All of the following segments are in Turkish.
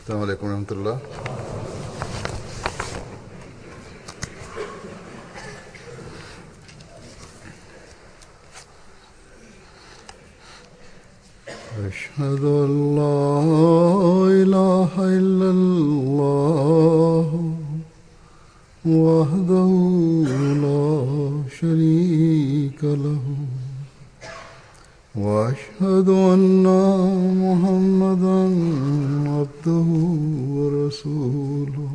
अस्सलाम वालेकुम रहमतुल्लाह। أشهد أن لا إله إلا الله وحده لا شريك له وأشهد أن محمدا عبده ورسوله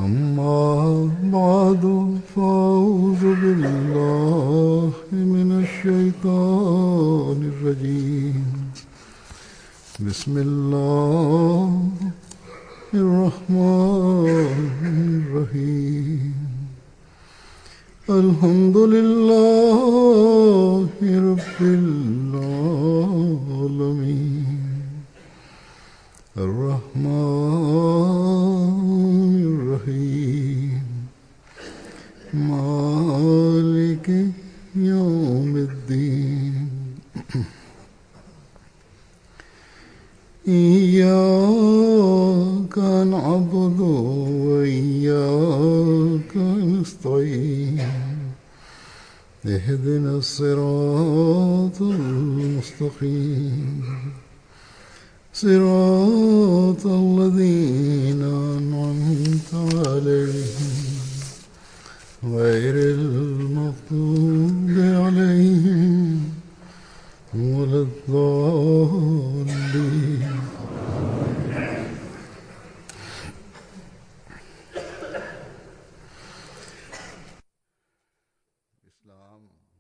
أما بعد فأعوذ بالله من الشيطان الرجيم بسم الله الرحمن الرحيم الحمد لله رب العالمين الرحمن الرحيم مالك يوم الدين إياك نعبد وإياك نستعين اهدنا الصراط المستقيم صراط الذين أنعمت عليهم غير المغضوب عليهم ولا الضالين.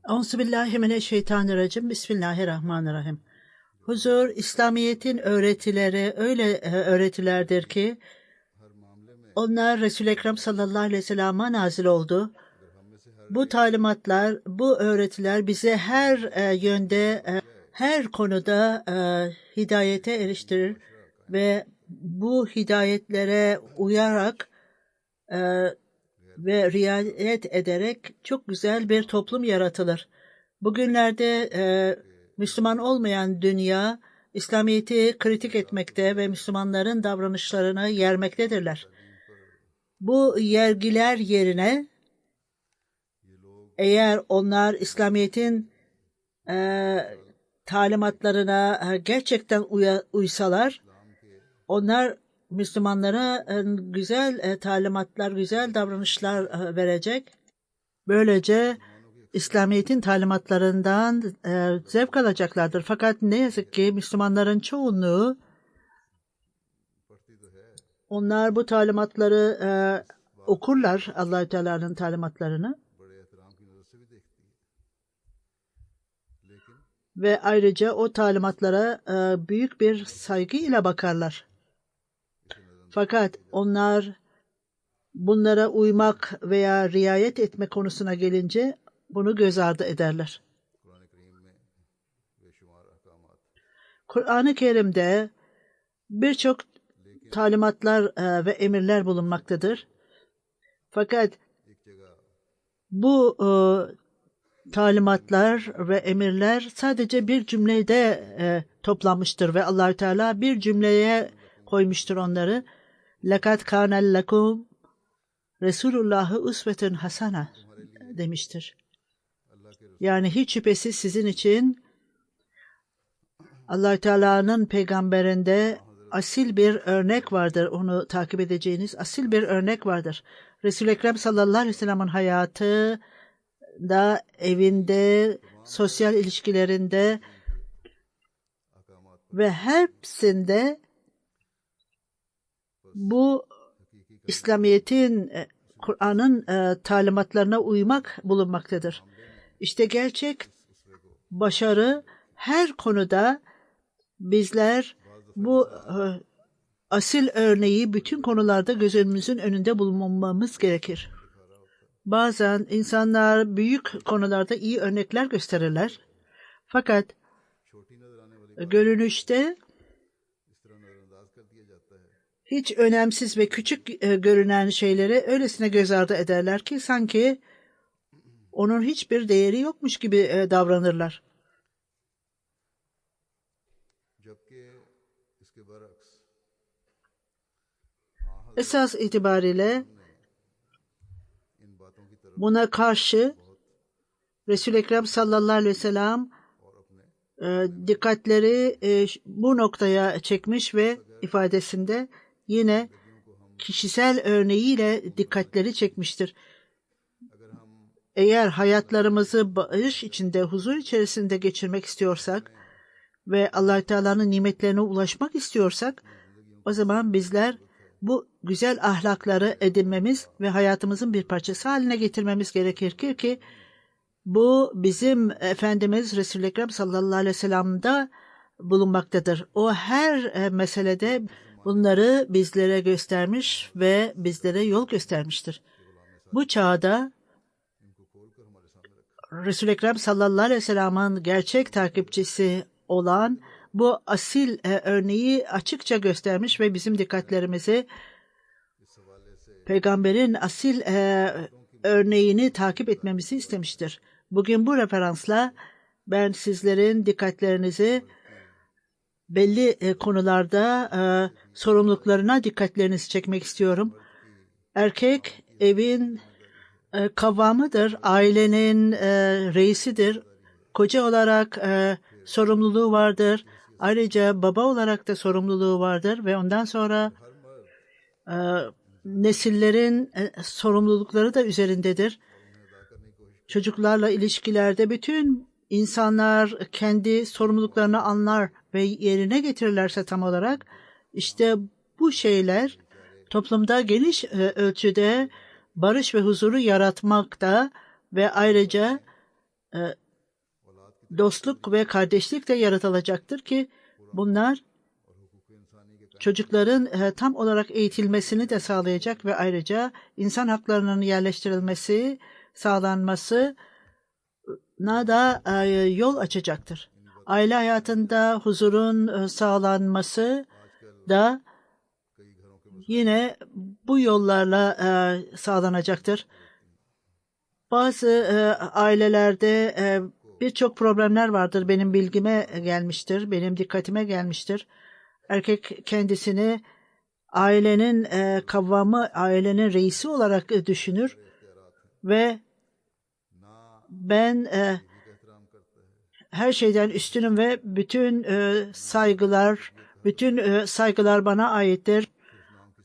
Euzubillahimineşşeytanirracim. Bismillahirrahmanirrahim. Huzur, İslamiyet'in öğretileri öyle öğretilerdir ki onlar Resul-i Ekrem sallallahu aleyhi ve sellem'e nazil oldu. Bu talimatlar, bu öğretiler bize her yönde, her konuda hidayete eriştirir ve bu hidayetlere uyarak ve riayet ederek çok güzel bir toplum yaratılır. Bugünlerde Müslüman olmayan dünya, İslamiyet'i kritik etmekte ve Müslümanların davranışlarını yermektedirler. Bu yergiler yerine eğer onlar İslamiyet'in talimatlarına gerçekten uysalar, onlar Müslümanlara güzel talimatlar, güzel davranışlar verecek. Böylece İslamiyet'in talimatlarından zevk alacaklardır. Fakat ne yazık ki Müslümanların çoğunluğu onlar bu talimatları okurlar, Allah-u Teala'nın talimatlarını. Ve ayrıca o talimatlara büyük bir saygı ile bakarlar. Fakat onlar bunlara uymak veya riayet etme konusuna gelince bunu göz ardı ederler. Kur'an-ı Kerim'de birçok talimatlar ve emirler bulunmaktadır. Fakat bu talimatlar ve emirler sadece bir cümlede toplanmıştır ve Allah-u Teala bir cümleye koymuştur onları. لَقَدْ كَانَ لَكُمْ Resulullah'ı usvetun hasana demiştir. Yani hiç şüphesiz sizin için Allah-u Teala'nın peygamberinde asil bir örnek vardır. Onu takip edeceğiniz asil bir örnek vardır. Resul-i Ekrem sallallahu aleyhi ve sellem'in hayatı da, evinde, sosyal ilişkilerinde ve hepsinde bu İslamiyet'in, Kur'an'ın talimatlarına uymak bulunmaktadır. İşte gerçek başarı her konuda bizler bu asil örneği bütün konularda gözümüzün önünde bulunmamız gerekir. Bazen insanlar büyük konularda iyi örnekler gösterirler. Fakat görünüşte hiç önemsiz ve küçük görünen şeyleri öylesine göz ardı ederler ki sanki onun hiçbir değeri yokmuş gibi davranırlar. Esas itibariyle buna karşı Resul-i Ekrem sallallahu aleyhi ve sellem dikkatleri bu noktaya çekmiş ve ifadesinde yine kişisel örneğiyle dikkatleri çekmiştir. Eğer hayatlarımızı barış içinde, huzur içerisinde geçirmek istiyorsak ve Allah Teala'nın nimetlerine ulaşmak istiyorsak, o zaman bizler bu güzel ahlakları edinmemiz ve hayatımızın bir parçası haline getirmemiz gerekir ki bu bizim Efendimiz Resul-i Ekrem sallallahu aleyhi ve sellem'de bulunmaktadır. O her meselede bunları bizlere göstermiş ve bizlere yol göstermiştir. Bu çağda Resul-i Ekrem sallallahu aleyhi ve sellem'in gerçek takipçisi olan bu asil örneği açıkça göstermiş ve bizim dikkatlerimizi peygamberin asil örneğini takip etmemizi istemiştir. Bugün bu referansla ben sizlerin dikkatlerinizi belli konularda sorumluluklarına dikkatlerinizi çekmek istiyorum. Erkek evin kavvamıdır, ailenin reisidir. Koca olarak sorumluluğu vardır. Ayrıca baba olarak da sorumluluğu vardır ve ondan sonra nesillerin sorumlulukları da üzerindedir. Çocuklarla ilişkilerde bütün insanlar kendi sorumluluklarını anlar ve yerine getirirlerse tam olarak, işte bu şeyler toplumda geniş ölçüde barış ve huzuru yaratmakta ve ayrıca dostluk ve kardeşlik de yaratılacaktır ki bunlar çocukların tam olarak eğitilmesini de sağlayacak ve ayrıca insan haklarının yerleştirilmesi, sağlanmasına da yol açacaktır. Aile hayatında huzurun sağlanması da yine bu yollarla sağlanacaktır. Bazı ailelerde birçok problemler vardır. Benim bilgime gelmiştir, benim dikkatime gelmiştir. Erkek kendisini ailenin kavvamı, ailenin reisi olarak düşünür ve ben her şeyden üstünüm ve bütün saygılar bana aittir.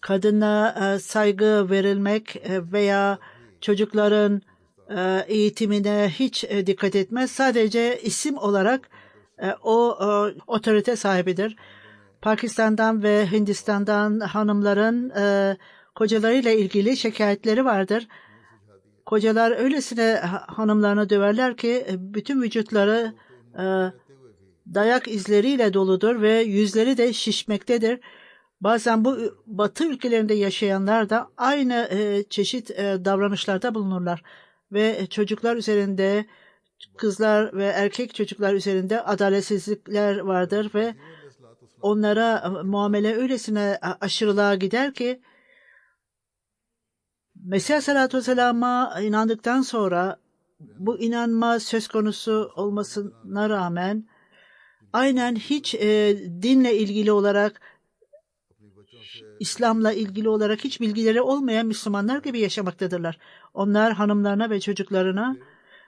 Kadına saygı verilmek veya çocukların eğitimine hiç dikkat etmez. Sadece isim olarak o otorite sahibidir. Pakistan'dan ve Hindistan'dan hanımların kocalarıyla ilgili şikayetleri vardır. Kocalar öylesine hanımlarını döverler ki bütün vücutları dayak izleriyle doludur ve yüzleri de şişmektedir. Bazen bu Batı ülkelerinde yaşayanlar da aynı çeşit davranışlarda bulunurlar ve çocuklar üzerinde, kızlar ve erkek çocuklar üzerinde adaletsizlikler vardır ve onlara muamele öylesine aşırılığa gider ki Mesih Aleyhisselatü Vesselam'a inandıktan sonra bu inanma söz konusu olmasına rağmen aynen hiç dinle ilgili olarak, İslam'la ilgili olarak hiç bilgileri olmayan Müslümanlar gibi yaşamaktadırlar. Onlar hanımlarına ve çocuklarına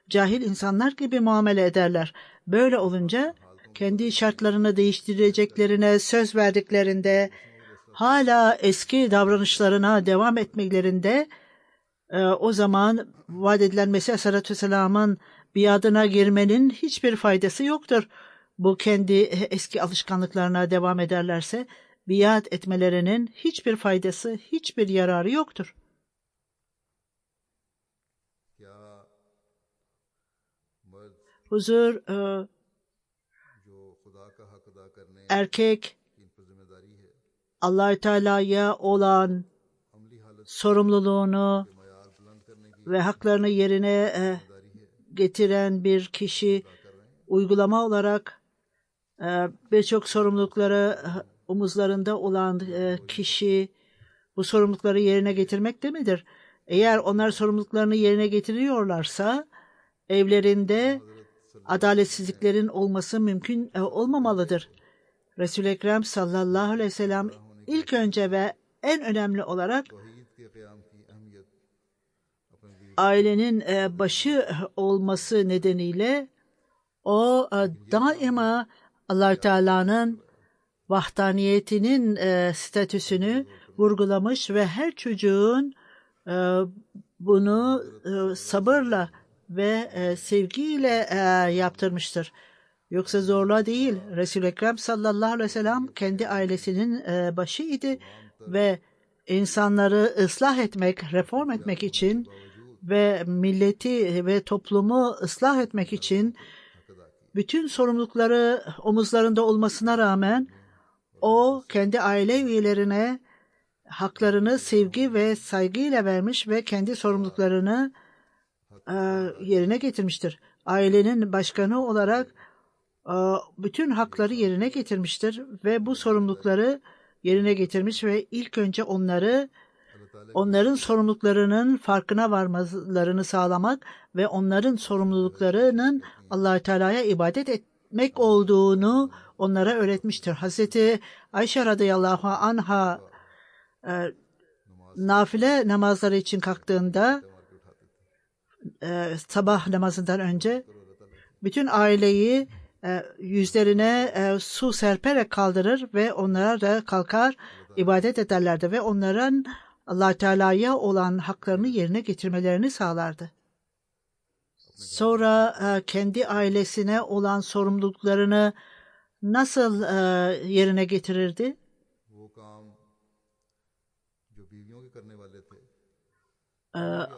cahil insanlar gibi muamele ederler. Böyle olunca kendi şartlarını değiştireceklerine söz verdiklerinde, hala eski davranışlarına devam etmelerinde o zaman vaat edilen Mesih Aleyhisselatü Vesselam'ın biadına girmenin hiçbir faydası yoktur. Bu kendi eski alışkanlıklarına devam ederlerse biat etmelerinin hiçbir faydası, hiçbir yararı yoktur. Huzur, erkek Allah-u Teala'ya olan sorumluluğunu ve haklarını yerine getiren bir kişi, uygulama olarak birçok sorumlulukları omuzlarında olan kişi bu sorumlulukları yerine getirmekte midir? Eğer onlar sorumluluklarını yerine getiriyorlarsa evlerinde adaletsizliklerin olması mümkün olmamalıdır. Resul-i Ekrem sallallahu aleyhi ve sellem ilk önce ve en önemli olarak तौहीद के क़याम की अहमियत अपने लिए ailenin başı olması nedeniyle o daima Allah Teala'nın vahdaniyetinin statüsünü vurgulamış ve her çocuğun bunu sabırla ve sevgiyle yaptırmıştır. Yoksa zorla değil. Resul-i Ekrem sallallahu aleyhi ve sellem kendi ailesinin başıydı ve insanları ıslah etmek, reform etmek için ve milleti ve toplumu ıslah etmek için bütün sorumlulukları omuzlarında olmasına rağmen o kendi aile üyelerine haklarını sevgi ve saygıyla vermiş ve kendi sorumluluklarını yerine getirmiştir. Ailenin başkanı olarak bütün hakları yerine getirmiştir ve bu sorumlulukları yerine getirmiş ve ilk önce onların sorumluluklarının farkına varmalarını sağlamak ve onların sorumluluklarının Allah Teala'ya ibadet etmek olduğunu onlara öğretmiştir. Hazreti Ayşe radıyallahu anha nafile namazları için kalktığında sabah namazından önce bütün aileyi yüzlerine su serperek kaldırır ve onlara da kalkar ibadet ederlerdi ve onların Allah Teala'ya olan haklarını yerine getirmelerini sağlardı. Sonra kendi ailesine olan sorumluluklarını nasıl yerine getirirdi? वो काम जो बीवियों के करने वाले थे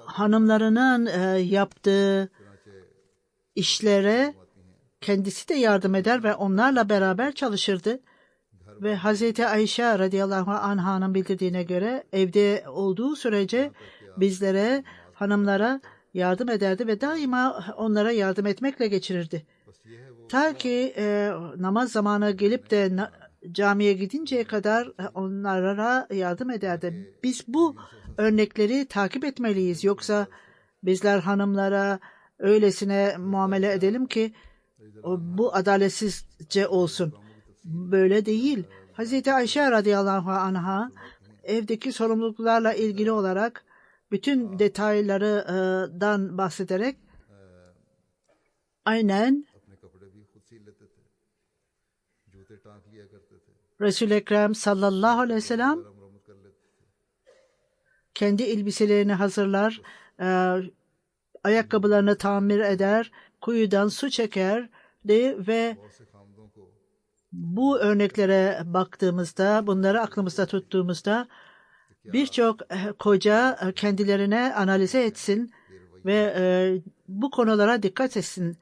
Hanımlarının yaptığı चुनाचे işlere kendisi de yardım eder ve onlarla beraber çalışırdı. Ve Hazreti Ayşe radıyallahu anh'ın bildirdiğine göre evde olduğu sürece bizlere, hanımlara yardım ederdi ve daima onlara yardım etmekle geçirirdi. बस ये है वो Ta ki namaz zamanı gelip de camiye gidinceye kadar onlara yardım ederdi. Biz bu örnekleri takip etmeliyiz. Yoksa bizler hanımlara öylesine muamele edelim ki bu adaletsizce olsun. Böyle değil. Hazreti Ayşe radıyallahu anha evdeki sorumluluklarla ilgili olarak bütün detaylardan bahsederek aynen अपने कपड़े भी खुद सी लेते थे जूते टांक लिया करते थे Resul-i Ekrem sallallahu aleyhi ve sellem मरम्मत कर लेते थे kendi elbiselerini hazırlar, ayakkabılarını tamir eder, kuyudan su çekerdi ve बहुत से खामदों को bu örneklere baktığımızda, bunları aklımızda tuttuğumuzda birçok koca kendilerine analize etsin ve bu konulara dikkat etsin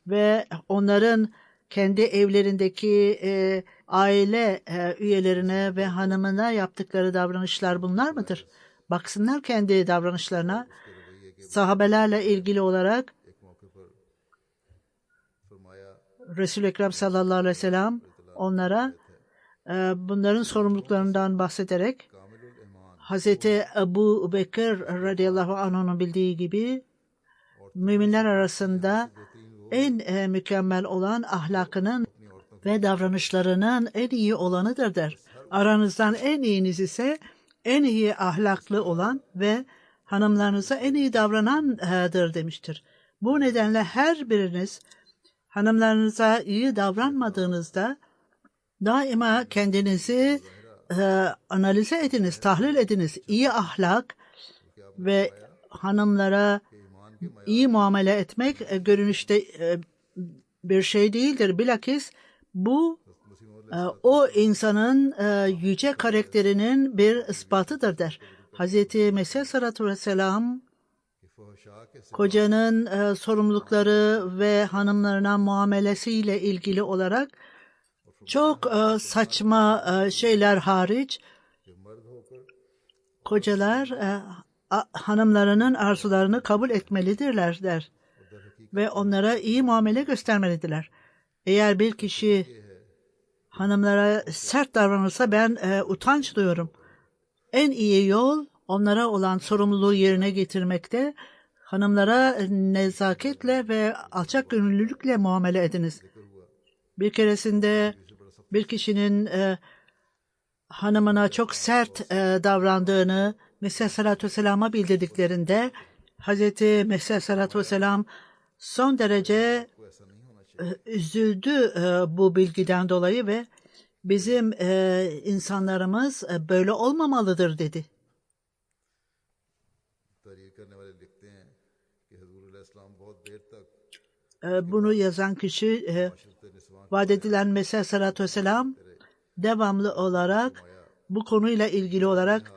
ve onların kendi evlerindeki aile üyelerine ve hanımına yaptıkları davranışlar bunlar mıdır? Baksınlar kendi davranışlarına. Sahabelerle ilgili olarak एक मौके पर फरमाया Resul-i Ekrem sallallahu aleyhi ve sellem onlara bunların sorumluluklarından bahsederek कामिलुल ईमान Hazreti Ebu Bekir radıyallahu anh'ın bildiği gibi müminler arasında en mükemmel olan ahlakının ve davranışlarının en iyi olanıdır der. Aranızdan en iyiniz ise en iyi ahlaklı olan ve hanımlarınıza en iyi davranandır demiştir. Bu nedenle her biriniz hanımlarınıza iyi davranmadığınızda daima kendinizi analize ediniz, tahlil ediniz. İyi ahlak ve hanımlara iyi muamele etmek görünüşte bir şey değildir. Bilakis bu o insanın yüce karakterinin bir ispatıdır der. Hazreti Mesih Aleyhisselatü Vesselam कि फहशा के kocanın sorumlulukları ve hanımlarına muamelesiyle ilgili olarak çok saçma şeyler hariç kocalar hanımlarının arzularını kabul etmelidirler der ve onlara iyi muamele göstermelidirler. Eğer bir kişi hanımlara sert davranırsa ben utanç duyuyorum. En iyi yol onlara olan sorumluluğu yerine getirmekte. Hanımlara nezaketle ve alçak gönüllülükle muamele ediniz. Bir keresinde bir kişinin hanımına çok sert davrandığını Mesih Aleyhisselatü Vesselam'a bildirdiklerinde Hazreti Mesih Aleyhisselatü Vesselam son derece üzüldü bu bilgiden dolayı ve bizim insanlarımız böyle olmamalıdır dedi. Bunu yazan kişi vaat edilen Mesih Aleyhisselatü Vesselam devamlı olarak bu konuyla ilgili olarak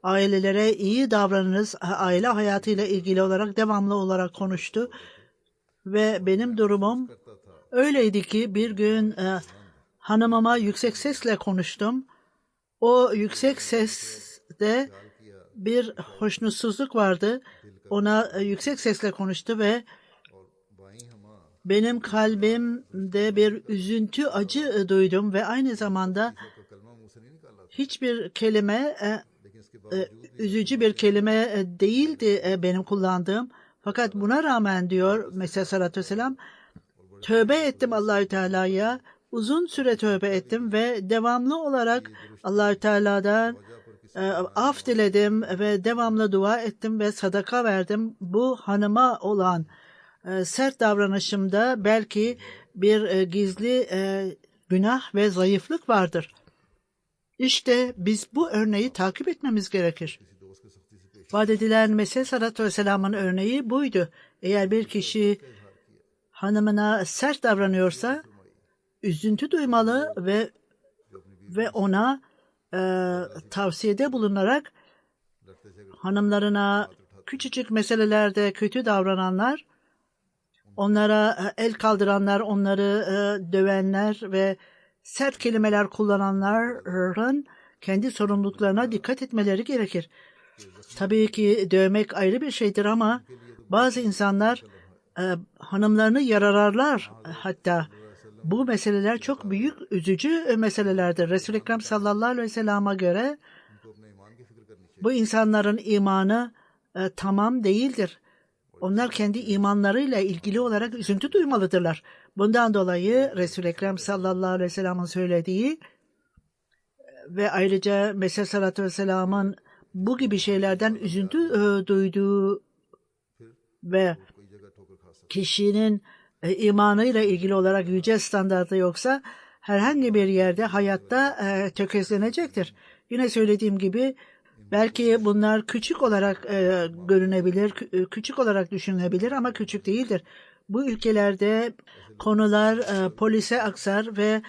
ailelere iyi davranınız, aile hayatıyla ilgili olarak devamlı olarak konuştu. Ve benim durumum öyleydi ki bir gün hanımıma yüksek sesle konuştum. O yüksek seste bir hoşnutsuzluk vardı. Ona yüksek sesle konuştu ve benim kalbimde bir üzüntü, acı duydum ve aynı zamanda hiçbir kelime üzücü bir kelime değildi benim kullandığım. Fakat buna rağmen diyor Mesih Aleyhisselatü Vesselam, tövbe ettim Allahü Teala'ya, uzun süre tövbe ettim ve devamlı olarak Allahü Teala'dan af diledim ve devamlı dua ettim ve sadaka verdim. Bu hanıma olan sert davranışımda belki bir gizli günah ve zayıflık vardır. İşte biz bu örneği takip etmemiz gerekir. Vaat edilen Mesih Aleyhisselatü Vesselam'ın örneği buydu. Eğer bir kişi hanımına sert davranıyorsa üzüntü duymalı ve ona tavsiyede bulunarak hanımlarına küçücük meselelerde kötü davrananlar, onlara el kaldıranlar, onları dövenler ve sert kelimeler kullananların kendi sorumluluklarına dikkat etmeleri gerekir. Tabii ki dövmek ayrı bir şeydir ama bazı insanlar hanımlarını yararlar hatta. Bu meseleler çok büyük, üzücü meselelerdir. Resul-i Ekrem sallallahu aleyhi ve sellem'e göre bu insanların imanı tamam değildir. Onlar kendi imanlarıyla ilgili olarak üzüntü duymalıdırlar. Bundan dolayı Resul-i Ekrem sallallahu aleyhi ve sellem'in söylediği ve ayrıca Mesih Aleyhisselatü Vesselam'ın bu gibi şeylerden üzüntü duyduğu ve kişinin imanıyla ilgili olarak yüce standartı yoksa herhangi bir yerde hayatta tökezlenecektir. Yine söylediğim gibi belki bunlar küçük olarak görünebilir, küçük olarak düşünülebilir ama küçük değildir. Bu ülkelerde konular polise aksar ve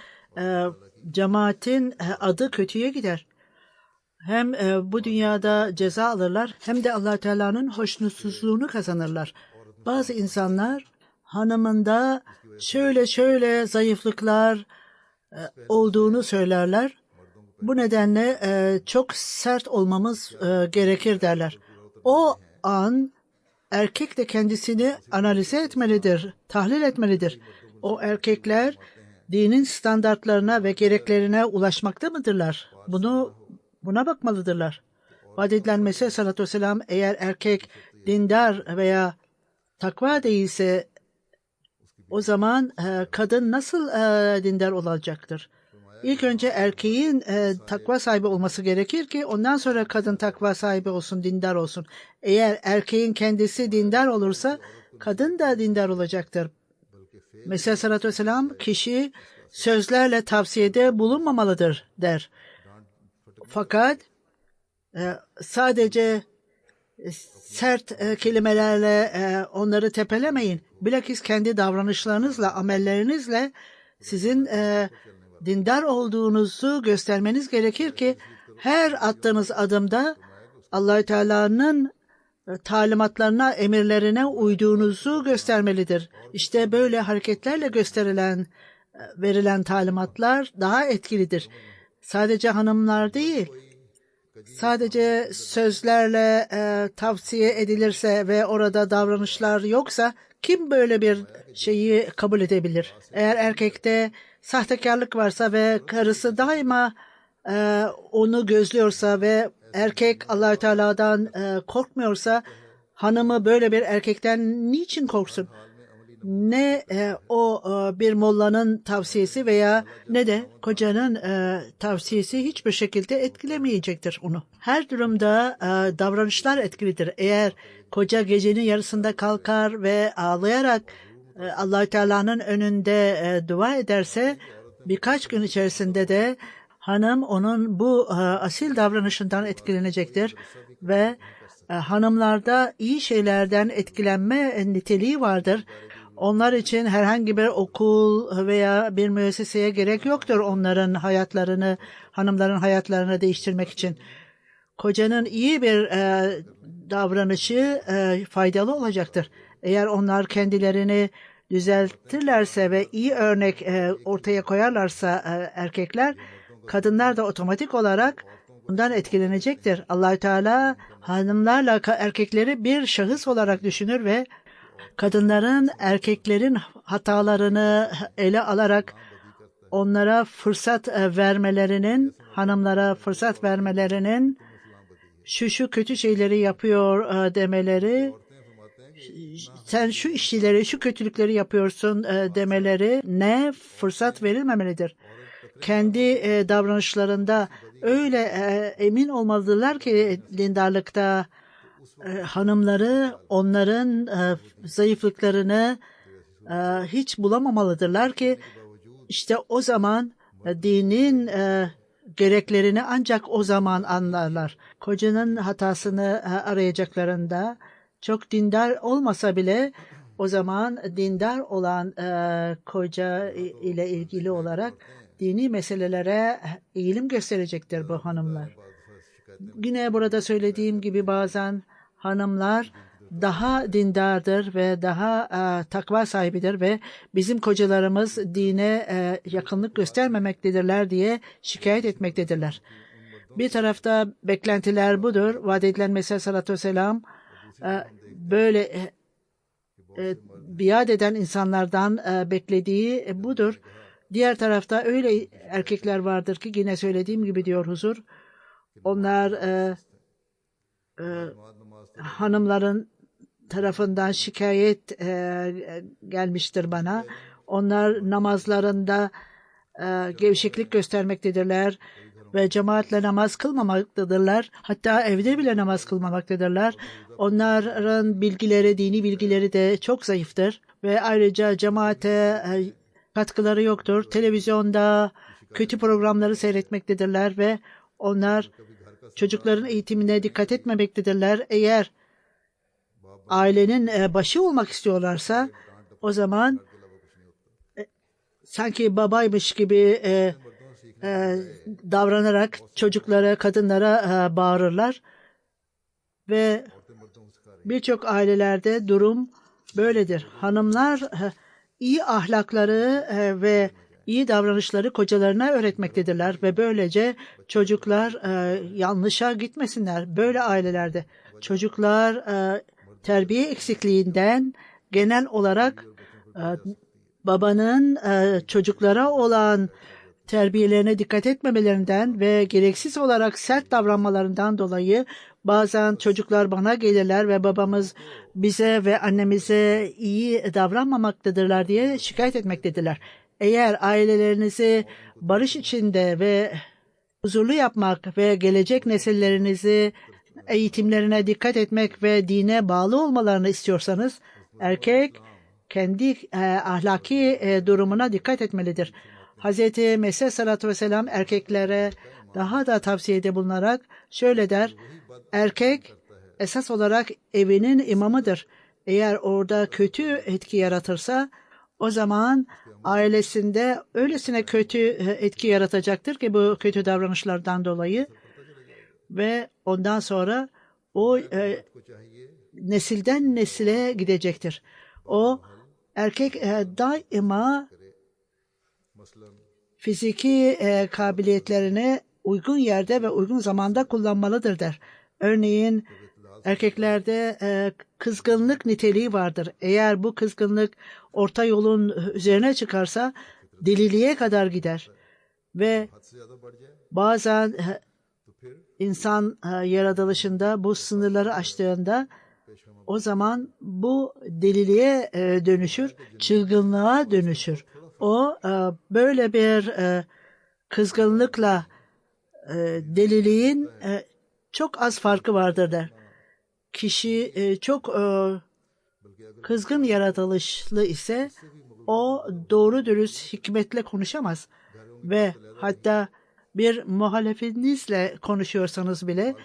cemaatin adı kötüye gider. Hem bu dünyada ceza alırlar hem de Allah Teala'nın hoşnutsuzluğunu kazanırlar. Bazı insanlar hanımında şöyle zayıflıklar olduğunu söylerler. Bu nedenle çok sert olmamız gerekir derler. O an erkek de kendisini analize etmelidir, tahlil etmelidir. O erkekler dinin standartlarına ve gereklerine ulaşmakta mıdırlar? Buna bakmalıdırlar. Vaat edilen Mesih Aleyhisselatü Vesselam eğer erkek dindar veya takva değilse o zaman kadın nasıl dindar olacaktır? İlk önce erkeğin takva sahibi olması gerekir ki ondan sonra kadın takva sahibi olsun, dindar olsun. Eğer erkeğin kendisi dindar olursa kadın da dindar olacaktır. Mesih Aleyhisselatü Vesselam kişi sözlerle tavsiyede bulunmamalıdır der. Fakat sadece sert kelimelerle onları tepelemeyin. Bilakis kendi davranışlarınızla, amellerinizle sizin dindar olduğunuzu göstermeniz gerekir ki her attığınız adımda Allah-u Teala'nın talimatlarına, emirlerine uyduğunuzu göstermelidir. İşte böyle hareketlerle verilen talimatlar daha etkilidir. Sadece hanımlar değil, sadece sözlerle tavsiye edilirse ve orada davranışlar yoksa kim böyle bir şeyi kabul edebilir? Eğer erkekte sahtekarlık varsa ve karısı daima onu gözlüyorsa ve erkek Allah-u Teala'dan korkmuyorsa hanımı böyle bir erkekten niçin korksun? ne bir mollanın tavsiyesi veya ne de kocanın tavsiyesi hiçbir şekilde etkilemeyecektir onu. Her durumda davranışlar etkilidir. Eğer koca gecenin yarısında kalkar ve ağlayarak Allah-u Teala'nın önünde dua ederse, birkaç gün içerisinde de hanım onun bu asil davranışından etkilenecektir ve hanımlarda iyi şeylerden etkilenme niteliği vardır. Onlar için herhangi bir okul veya bir müesseseye gerek yoktur onların hayatlarını, hanımların hayatlarını değiştirmek için. Kocanın iyi bir davranışı faydalı olacaktır. Eğer onlar kendilerini düzeltirlerse ve iyi örnek ortaya koyarlarsa erkekler, kadınlar da otomatik olarak bundan etkilenecektir. Allah-u Teala hanımlarla erkekleri bir şahıs olarak düşünür ve kadınların erkeklerin hatalarını ele alarak onlara fırsat vermelerinin, hanımlara fırsat vermelerinin, şu kötü şeyleri yapıyor demeleri, sen şu işleri, şu kötülükleri yapıyorsun demeleri ne fırsat verilmemelidir. Kendi davranışlarında öyle emin olmalıdırlar ki dindarlıkta hanımları onların zayıflıklarını hiç bulamamalıdırlar ki işte o zaman dinin gereklerini ancak o zaman anlarlar. Kocanın hatasını arayacaklarında çok dindar olmasa bile o zaman dindar olan koca ile ilgili olarak dini meselelere eğilim gösterecektir bu hanımlar. Yine burada söylediğim gibi bazen hanımlar daha dindardır ve daha takva sahibidir ve bizim kocalarımız dine yakınlık göstermemektedirler diye şikayet etmektedirler. Bir tarafta beklentiler budur. Vaat edilen Mesih sallallahu aleyhi ve sellem böyle biat eden insanlardan beklediği budur. Diğer tarafta öyle erkekler vardır ki yine söylediğim gibi diyor huzur. Onlar hanımların tarafından şikayet gelmiştir bana. Onlar namazlarında gevşeklik göstermektedirler ve cemaatle namaz kılmamaktadırlar. Hatta evde bile namaz kılmamaktadırlar. Onların bilgileri, dini bilgileri de çok zayıftır ve ayrıca cemaate katkıları yoktur. Televizyonda kötü programları seyretmektedirler ve onlar çocukların eğitimine dikkat etmemektedirler. Eğer ailenin başı olmak istiyorlarsa o zaman sanki babaymış gibi davranarak çocuklara, kadınlara bağırırlar ve birçok ailelerde durum böyledir. Hanımlar iyi ahlakları ve iyi davranışları kocalarına öğretmektedirler ve böylece çocuklar yanlışa gitmesinler. Böyle ailelerde çocuklar terbiye eksikliğinden genel olarak babanın çocuklara olan terbiyelerine dikkat etmemelerinden ve gereksiz olarak sert davranmalarından dolayı bazen çocuklar bana gelirler ve babamız bize ve annemize iyi davranmamaktadırlar diye şikayet etmektedirler. Eğer ailelerinizi barış içinde ve huzurlu yapmak ve gelecek nesillerinizi eğitimlerine dikkat etmek ve dine bağlı olmalarını istiyorsanız erkek kendi ahlaki durumuna dikkat etmelidir. Hz. Mesih sallallahu aleyhi ve sellem erkeklere daha da tavsiyede bulunarak şöyle der: erkek esas olarak evinin imamıdır. Eğer orada kötü etki yaratırsa o zaman ailesinde öylesine kötü etki yaratacaktır ki bu kötü davranışlardan dolayı ve ondan sonra o nesilden nesile gidecektir. O erkek daima fiziki kabiliyetlerini uygun yerde ve uygun zamanda kullanmalıdır der. Örneğin erkeklerde kızgınlık niteliği vardır. Eğer bu kızgınlık orta yolun üzerine çıkarsa deliliğe kadar gider. Ve bazen insan yaratılışında bu sınırları aştığında o zaman bu deliliğe dönüşür, çılgınlığa dönüşür. O böyle bir kızgınlıkla deliliğin çok az farkı vardır der. Kişi çok kızgın yaratılışlı ise o doğru dürüst hikmetle konuşamaz. Ve hatta bir muhalefetinizle konuşuyorsanız bile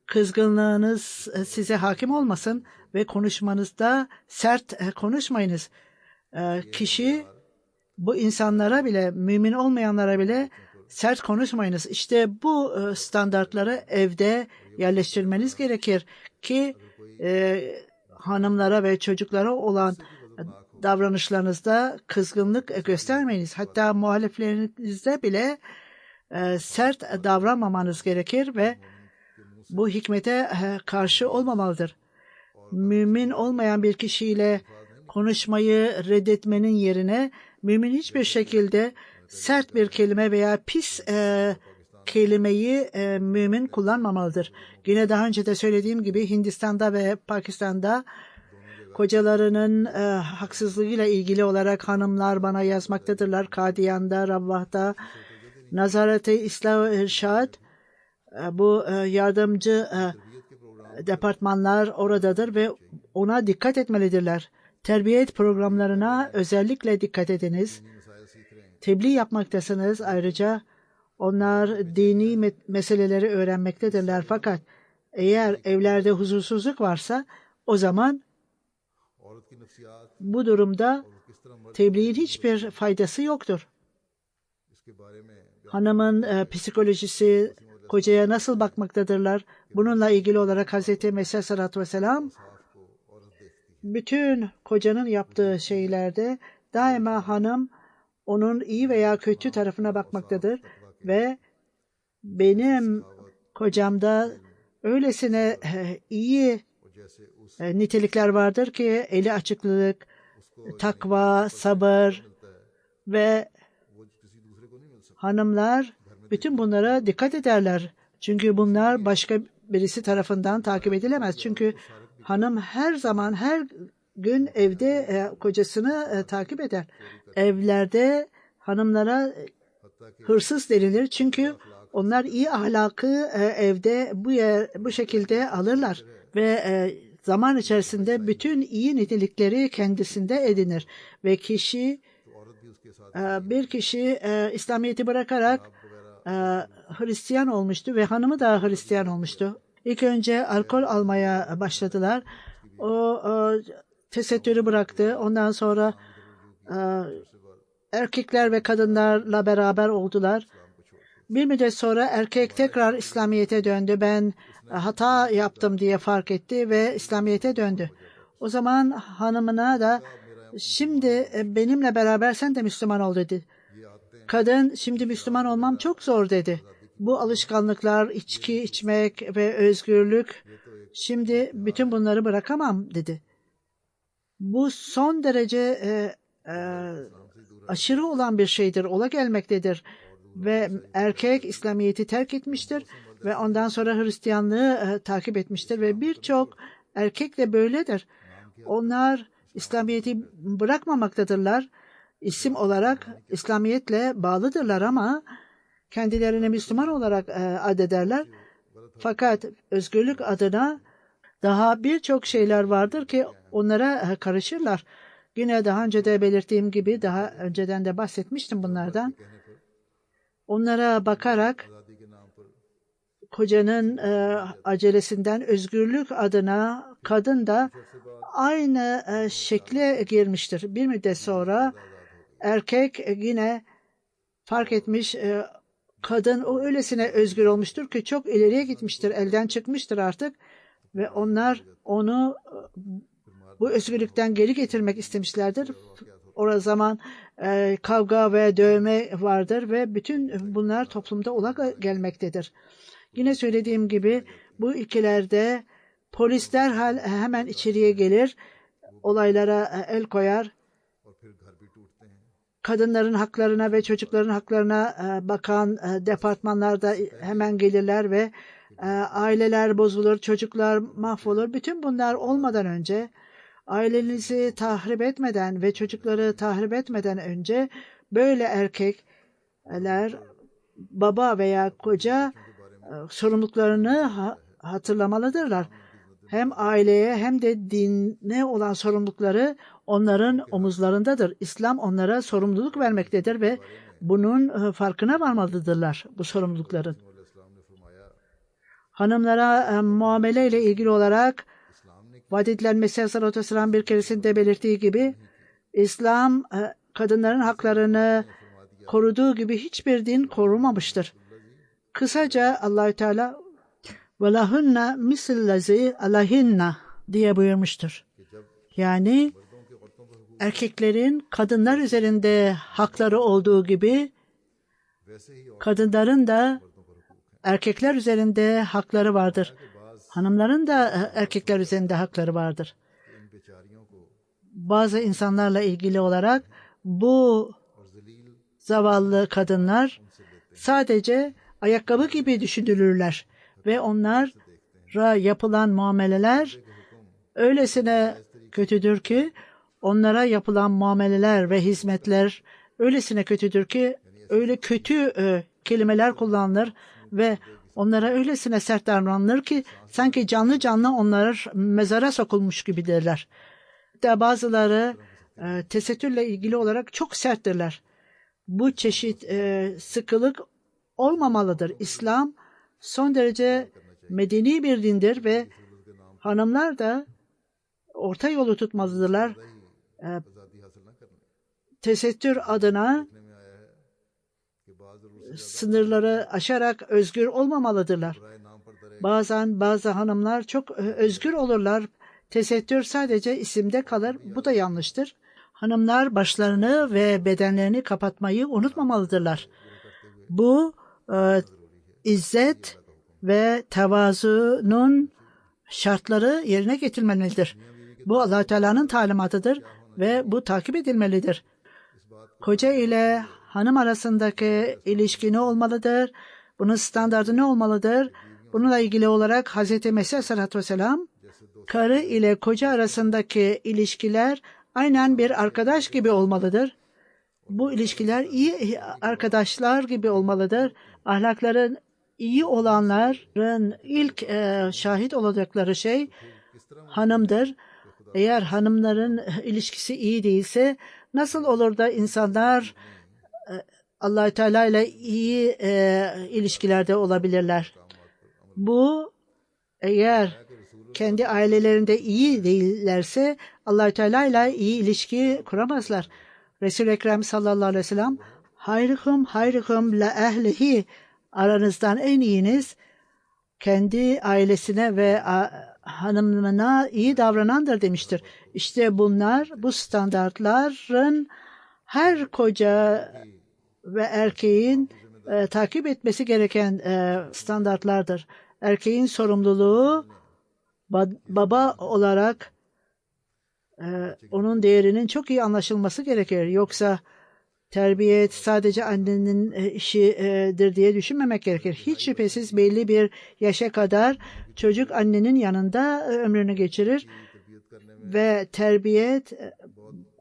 kızgınlığınız size hakim olmasın ve konuşmanızda sert konuşmayınız. Kişi bu insanlara bile, mümin olmayanlara bile sert konuşmayınız. İşte bu standartları evde yerleştirmeniz gerekir ki hanımlara ve çocuklara olan davranışlarınızda kızgınlık göstermeyiniz. Hatta muhaliflerinizde bile sert davranmamanız gerekir ve bu hikmete karşı olmamalıdır. Mümin olmayan bir kişiyle konuşmayı reddetmenin yerine mümin hiçbir şekilde sert bir kelime veya pis kelimeyi mümin kullanmamalıdır. Yine daha önce de söylediğim gibi Hindistan'da ve Pakistan'da kocalarının haksızlığıyla ilgili olarak hanımlar bana yazmaktadırlar. Kadiyan'da, Ravvah'da, Nazaret-i İslah İrşad, bu yardımcı departmanlar oradadır ve ona dikkat etmelidirler. Terbiyet programlarına özellikle dikkat ediniz. Tebliğ yapmaktasınız. Ayrıca onlar dini meseleleri öğrenmektedirler. Fakat eğer evlerde huzursuzluk varsa o zaman bu durumda tebliğin hiçbir faydası yoktur. Hanımın psikolojisi, kocaya nasıl bakmaktadırlar? Bununla ilgili olarak Hz. Mesih Aleyhisselatü Vesselam bütün kocanın yaptığı şeylerde daima hanım onun iyi veya kötü tarafına bakmaktadır ve benim kocamda öylesine iyi nitelikler vardır ki eli açıklık, takva, sabır ve hanımlar bütün bunlara dikkat ederler. Çünkü bunlar başka birisi tarafından takip edilemez. Çünkü hanım her zaman, her gün evde kocasını takip eder. Evlerde hanımlara hırsız denilir. Çünkü onlar iyi ahlakı evde bu şekilde alırlar ve zaman içerisinde bütün iyi nitelikleri kendisinde edinir ve bir kişi İslamiyet'i bırakarak Hristiyan olmuştu ve hanımı da Hristiyan olmuştu. İlk önce alkol almaya başladılar. O tesettürü bıraktı. Ondan sonra erkekler ve kadınlarla beraber oldular. Bir müddet sonra erkek tekrar İslamiyet'e döndü. Ben hata yaptım diye fark etti ve İslamiyet'e döndü. O zaman hanımına da şimdi benimle beraber sen de Müslüman ol dedi. Kadın şimdi Müslüman olmam çok zor dedi. Bu alışkanlıklar, içki içmek ve özgürlük, şimdi bütün bunları bırakamam dedi. Bu son derece aşırı olan bir şeydir, ola gelmektedir. Ve erkek İslamiyet'i terk etmiştir ve ondan sonra Hristiyanlığı takip etmiştir ve birçok erkek de böyledir. Onlar İslamiyet'i bırakmamaktadırlar. İsim olarak İslamiyetle bağlıdırlar ama kendilerini Müslüman olarak adederler. Fakat özgürlük adına daha birçok şeyler vardır ki onlara karışırlar. Yine daha önce de belirttiğim gibi, daha önceden de bahsetmiştim bunlardan. Onlara bakarak kocanın acelesinden özgürlük adına kadın da aynı şekle girmiştir. Bir müddet sonra erkek yine fark etmiş, kadın o öylesine özgür olmuştur ki çok ileriye gitmiştir, elden çıkmıştır artık ve onlar onu bu özgürlükten geri getirmek istemişlerdir. O zaman kavga ve dövme vardır ve bütün bunlar toplumda ola gelmektedir. Yine söylediğim gibi bu ülkelerde polis derhal hemen içeriye gelir, olaylara el koyar. Kadınların haklarına ve çocukların haklarına bakan departmanlar da hemen gelirler ve aileler bozulur, çocuklar mahvolur. Bütün bunlar olmadan önce, ailenizi tahrip etmeden ve çocukları tahrip etmeden önce böyle erkekler, baba veya koca sorumluluklarını hatırlamalıdırlar. Hem aileye hem de dine olan sorumlulukları onların omuzlarındadır. İslam onlara sorumluluk vermektedir ve bunun farkına varmalıdırlar bu sorumlulukların. Hanımlara muamele ile ilgili olarak vaat edilen Mesih Aleyhisselatü Vesselam bir keresinde belirttiği gibi İslam kadınların haklarını koruduğu gibi hiçbir din korumamıştır. Kısaca Allahü Teala وَلَهُنَّ مِثْلَ الَّذِي عَلَيْهِنَّ diye buyurmuştur. Yani erkeklerin kadınlar üzerinde hakları olduğu gibi kadınların da erkekler üzerinde hakları vardır. Hanımların da erkekler üzerinde hakları vardır. Bazı insanlarla ilgili olarak bu zavallı kadınlar sadece ayakkabı gibi düşünülürler ve onlara yapılan muameleler öylesine kötüdür ki, onlara yapılan muameleler ve hizmetler öylesine kötüdür ki öyle kötü kelimeler kullanılır ve onlara öylesine sert davranılır ki sanki canlı canlı onlar mezara sokulmuş gibidirler. Hatta bazıları tesettürle ilgili olarak çok serttirler. Bu çeşit sıkılık olmamalıdır. İslam son derece medeni bir dindir ve hanımlar da orta yolu tutmalıdırlar. Tesettür adına sınırları aşarak özgür olmamalıdırlar. Bazen bazı hanımlar çok özgür olurlar. Tesettür sadece isimde kalır. Bu da yanlıştır. Hanımlar başlarını ve bedenlerini kapatmayı unutmamalıdırlar. Bu izzet ve tevazunun şartları yerine getirilmelidir. Bu Allah Teala'nın talimatıdır ve bu takip edilmelidir. Koca ile hanım arasındaki ilişki ne olmalıdır? Bunun standardı ne olmalıdır? Bununla ilgili olarak Hz. Mesih Aleyhisselatü Vesselam, karı ile koca arasındaki ilişkiler aynen bir arkadaş gibi olmalıdır. Bu ilişkiler iyi arkadaşlar gibi olmalıdır. Ahlakların iyi olanların ilk şahit olacakları şey hanımdır. Eğer hanımların ilişkisi iyi değilse nasıl olur da insanlar Allah-u Teala ile iyi ilişkilerde olabilirler? Bu eğer kendi ailelerinde iyi değillerse Allah-u Teala ile iyi ilişki kuramazlar. Resul-i Ekrem sallallahu aleyhi ve sellem hayrukum la ehlihi, aranızdan en iyiniz kendi ailesine ve hanımına iyi davranandır demiştir. İşte bunlar, bu standartların her koca ve erkeğin takip etmesi gereken standartlardır. Erkeğin sorumluluğu baba olarak onun değerinin çok iyi anlaşılması gerekir. Yoksa terbiye sadece annenin işidir diye düşünmemek gerekir. Hiç şüphesiz belli bir yaşa kadar çocuk annenin yanında ömrünü geçirir ve terbiyet,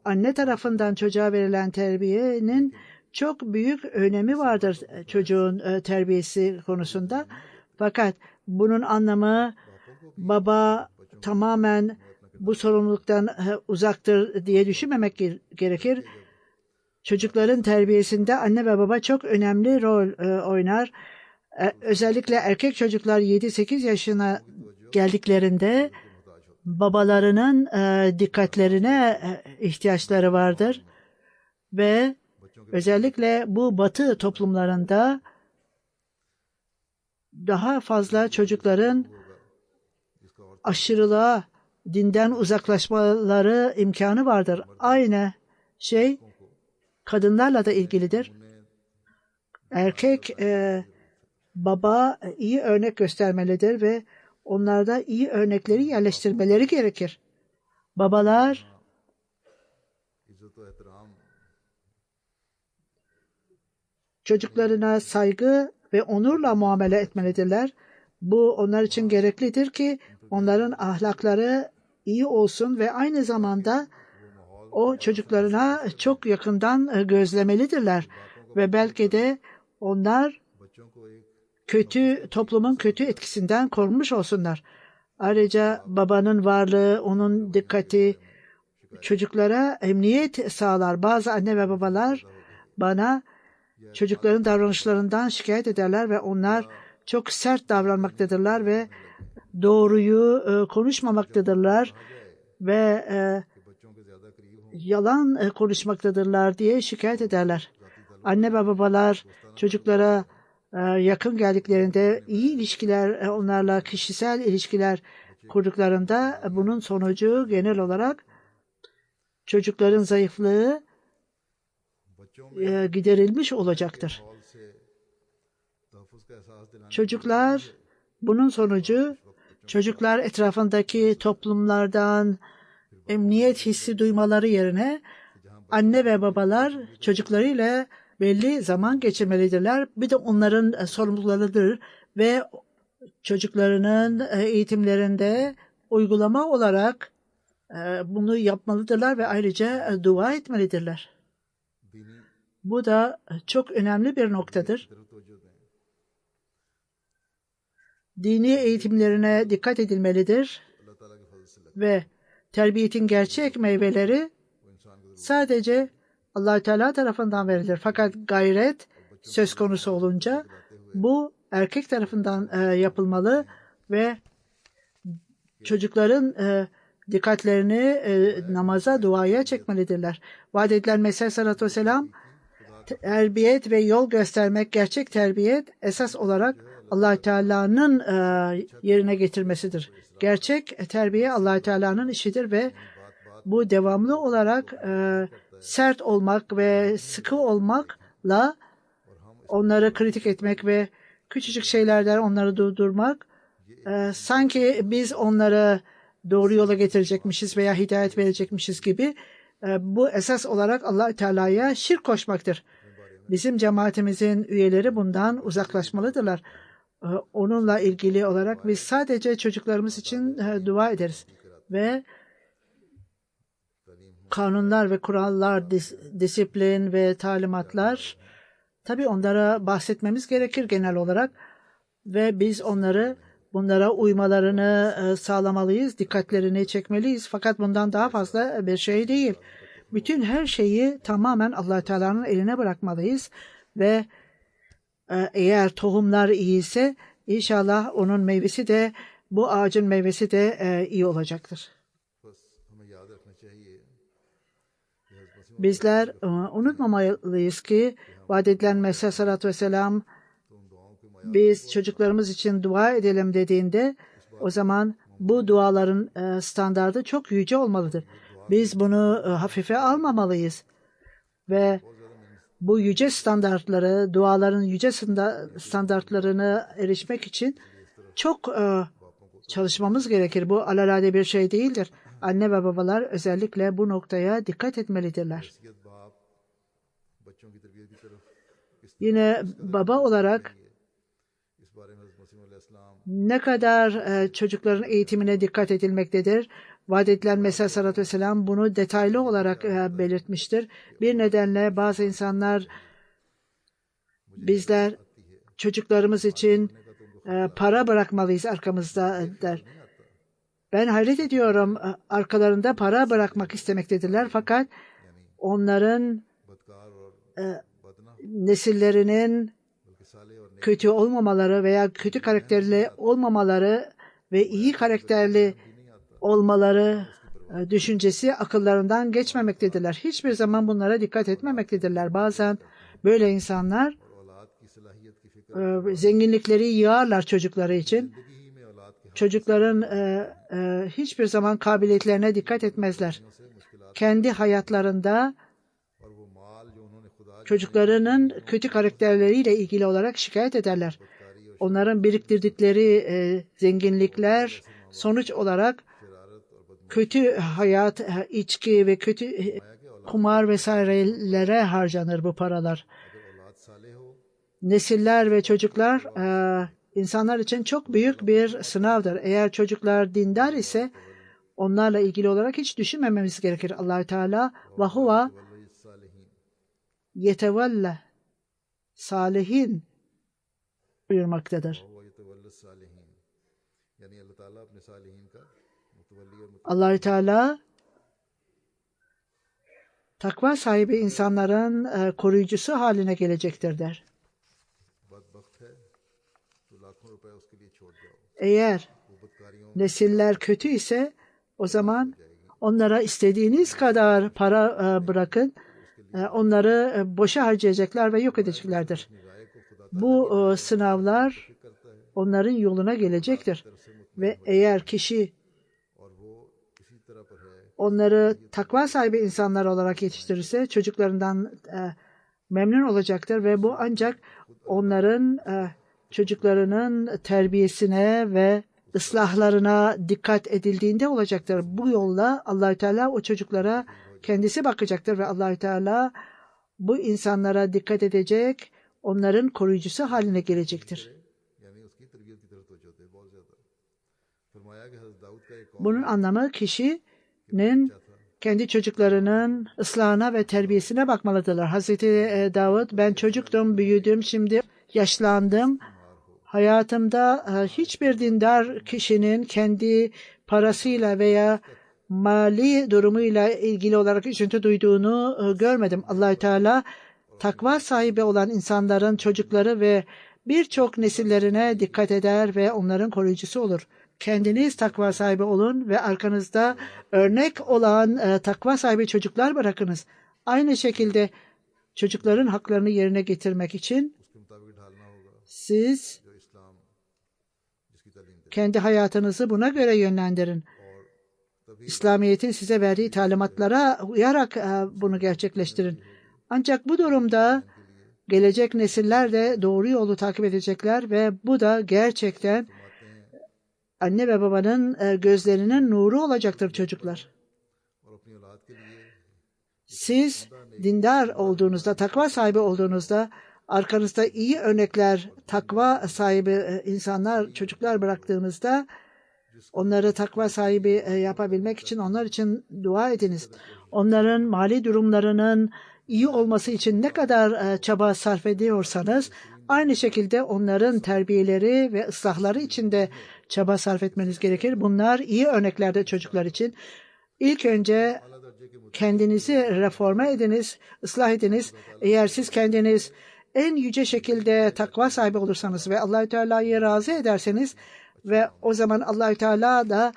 anne tarafından çocuğa verilen terbiyenin çok büyük önemi vardır çocuğun terbiyesi konusunda. Fakat bunun anlamı baba tamamen bu sorumluluktan uzaktır diye düşünmemek gerekir. Çocukların terbiyesinde anne ve baba çok önemli rol oynar. Özellikle erkek çocuklar 7-8 yaşına geldiklerinde babalarının dikkatlerine ihtiyaçları vardır ve özellikle bu Batı toplumlarında daha fazla çocukların aşırılığa, dinden uzaklaşmaları imkanı vardır. Aynı şey kadınlarla da ilgilidir. Erkek baba iyi örnek göstermelidir ve onlarda iyi örnekleri yerleştirmeleri gerekir. Babalar çocuklarına saygı ve onurla muamele etmelidirler. Bu onlar için gereklidir ki onların ahlakları iyi olsun ve aynı zamanda o çocuklarına çok yakından gözlemelidirler. Ve belki de onlar toplumun kötü etkisinden korunmuş olsunlar. Ayrıca babanın varlığı, onun dikkati çocuklara emniyet sağlar. Bazı anne ve babalar bana çocukların davranışlarından şikayet ederler ve onlar çok sert davranmaktadırlar ve doğruyu konuşmamaktadırlar ve yalan konuşmaktadırlar diye şikayet ederler. Anne ve babalar çocuklara yakın geldiklerinde iyi ilişkiler, onlarla kişisel ilişkiler kurduklarında bunun sonucu genel olarak çocukların zayıflığı giderilmiş olacaktır. Bunun sonucu çocuklar etrafındaki toplumlardan emniyet hissi duymaları yerine anne ve babalar çocuklarıyla belli zaman geçirmelidirler. Bir de onların sorumluluklarıdır ve çocuklarının eğitimlerinde uygulama olarak bunu yapmalıdırlar ve ayrıca dua etmelidirler. Bu da çok önemli bir noktadır. Dini eğitimlerine dikkat edilmelidir ve terbiyetin gerçek meyveleri sadece Allah-u Teala tarafından verilir. Fakat gayret söz konusu olunca bu erkek tarafından yapılmalı ve çocukların dikkatlerini namaza, duaya çekmelidirler. Vaat edilen Mesih Aleyhisselatü Vesselam terbiyet ve yol göstermek, gerçek terbiyet esas olarak Allah-u Teala'nın yerine getirmesidir. Gerçek terbiye Allah-u Teala'nın işidir ve bu devamlı olarak sert olmak ve sıkı olmakla onları kritik etmek ve küçücük şeylerden onları durdurmak sanki biz onları doğru yola getirecekmişiz veya hidayet verecekmişiz gibi bu esas olarak Allah-u Teala'ya şirk koşmaktır. Bizim cemaatimizin üyeleri bundan uzaklaşmalıdırlar. Onunla ilgili olarak biz sadece çocuklarımız için dua ederiz ve kanunlar ve kurallar, disiplin ve talimatlar tabii onlara bahsetmemiz gerekir genel olarak ve biz bunlara uymalarını sağlamalıyız, dikkatlerini çekmeliyiz. Fakat bundan daha fazla bir şey değil. Bütün her şeyi tamamen Allah Teala'nın eline bırakmalıyız ve eğer tohumlar iyiyse inşallah onun meyvesi de bu ağacın meyvesi de iyi olacaktır. Bizler unutmamalıyız ki vaat edilen Mesih Aleyhisselatü Vesselam biz çocuklarımız için dua edelim dediğinde o zaman bu duaların standardı çok yüce olmalıdır. Biz bunu hafife almamalıyız ve bu yüce standartları, duaların yüce standartlarına erişmek için çok çalışmamız gerekir. Bu alelade bir şey değildir. Anne ve babalar özellikle bu noktaya dikkat etmelidirler. Yine baba olarak ne kadar çocukların eğitimine dikkat edilmektedir. Vaat edilen Mesih Aleyhisselatü Vesselam bunu detaylı olarak belirtmiştir. Bir nedenle bazı insanlar bizler çocuklarımız için para bırakmalıyız arkamızda der. Ben hayret ediyorum, arkalarında para bırakmak istemektedirler fakat onların nesillerinin kötü olmamaları veya kötü karakterli olmamaları ve iyi karakterli olmaları düşüncesi akıllarından geçmemektedirler. Hiçbir zaman bunlara dikkat etmemektedirler. Bazen böyle insanlar zenginlikleri yığarlar çocukları için. Çocukların hiçbir zaman kabiliyetlerine dikkat etmezler. Kendi hayatlarında çocuklarının kötü karakterleriyle ilgili olarak şikayet ederler. Onların biriktirdikleri zenginlikler sonuç olarak kötü hayat, içki ve kötü kumar vesairelere harcanır bu paralar. Nesiller ve çocuklar insanlar için çok büyük bir sınavdır. Eğer çocuklar dindar ise onlarla ilgili olarak hiç düşünmememiz gerekir. Allah-u Teala ve huve yetevelle salihin buyurmaktadır. Allah-u Teala takva sahibi insanların koruyucusu haline gelecektir der. Eğer nesiller kötü ise o zaman onlara istediğiniz kadar para bırakın. Onları boşa harcayacaklar ve yok edeceklerdir. Bu sınavlar onların yoluna gelecektir. Ve eğer kişi onları takva sahibi insanlar olarak yetiştirirse çocuklarından memnun olacaktır ve bu ancak onların çocuklarının terbiyesine ve ıslahlarına dikkat edildiğinde olacaktır. Bu yolla Allah-u Teala o çocuklara kendisi bakacaktır ve Allah-u Teala bu insanlara dikkat edecek, onların koruyucusu haline gelecektir. Bunun anlamı kişinin kendi çocuklarının ıslahına ve terbiyesine bakmalıdırlar. Hazreti Davud, ben çocuktum, büyüdüm, şimdi yaşlandım. Hayatımda hiçbir dindar kişinin kendi parasıyla veya mali durumuyla ilgili olarak üzüntü duyduğunu görmedim. Allah-u Teala takva sahibi olan insanların çocukları ve birçok nesillerine dikkat eder ve onların koruyucusu olur. Kendiniz takva sahibi olun ve arkanızda örnek olan takva sahibi çocuklar bırakınız. Aynı şekilde çocukların haklarını yerine getirmek için siz kendi hayatınızı buna göre yönlendirin. İslamiyet'in size verdiği talimatlara uyarak bunu gerçekleştirin. Ancak bu durumda gelecek nesiller de doğru yolu takip edecekler ve bu da gerçekten anne ve babanın gözlerinin nuru olacaktır çocuklar. Siz dindar olduğunuzda, takva sahibi olduğunuzda arkanızda iyi örnekler, takva sahibi insanlar, çocuklar bıraktığınızda onları takva sahibi yapabilmek için onlar için dua ediniz. Onların mali durumlarının iyi olması için ne kadar çaba sarf ediyorsanız aynı şekilde onların terbiyeleri ve ıslahları için de çaba sarf etmeniz gerekir. Bunlar iyi örneklerdir çocuklar için. İlk önce kendinizi reforme ediniz, ıslah ediniz. Eğer siz kendiniz en yüce şekilde takva sahibi olursanız ve Allah-u Teala'yı razı ederseniz ve o zaman Allah-u Teala da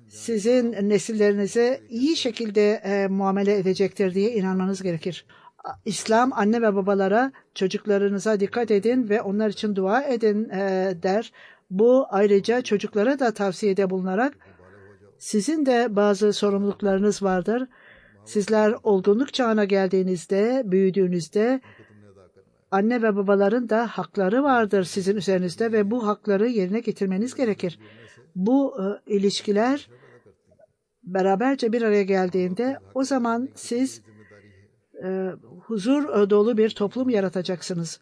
sizin nesillerinize iyi şekilde muamele edecektir diye inanmanız gerekir. İslam anne ve babalara çocuklarınıza dikkat edin ve onlar için dua edin der. Bu ayrıca çocuklara da tavsiyede bulunarak sizin de bazı sorumluluklarınız vardır. Sizler olgunluk çağına geldiğinizde, büyüdüğünüzde anne ve babaların da hakları vardır sizin üzerinizde ve bu hakları yerine getirmeniz gerekir. Bu ilişkiler beraberce bir araya geldiğinde o zaman siz huzur dolu bir toplum yaratacaksınız.